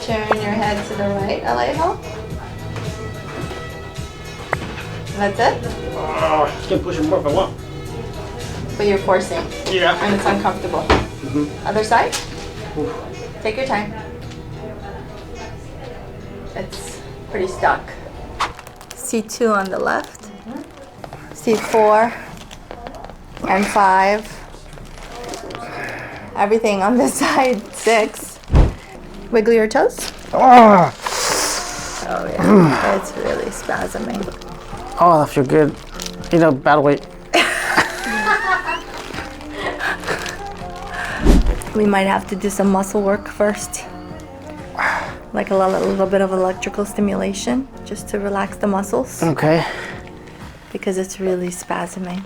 Turn your head to the right, Alejo. That's it? Oh, I can push it more if I want. But you're forcing. Yeah. And it's uncomfortable. Other side? Take your time. It's pretty stuck. C2 on the left. C4 and 5. Everything on this side, 6. Wiggle your toes. Oh, Oh yeah, it's really spasming. oh, that feels good. You know, bad weight. We might have to do some muscle work first. Like a little bit of electrical stimulation, just to relax the muscles. Okay. Because it's really spasming.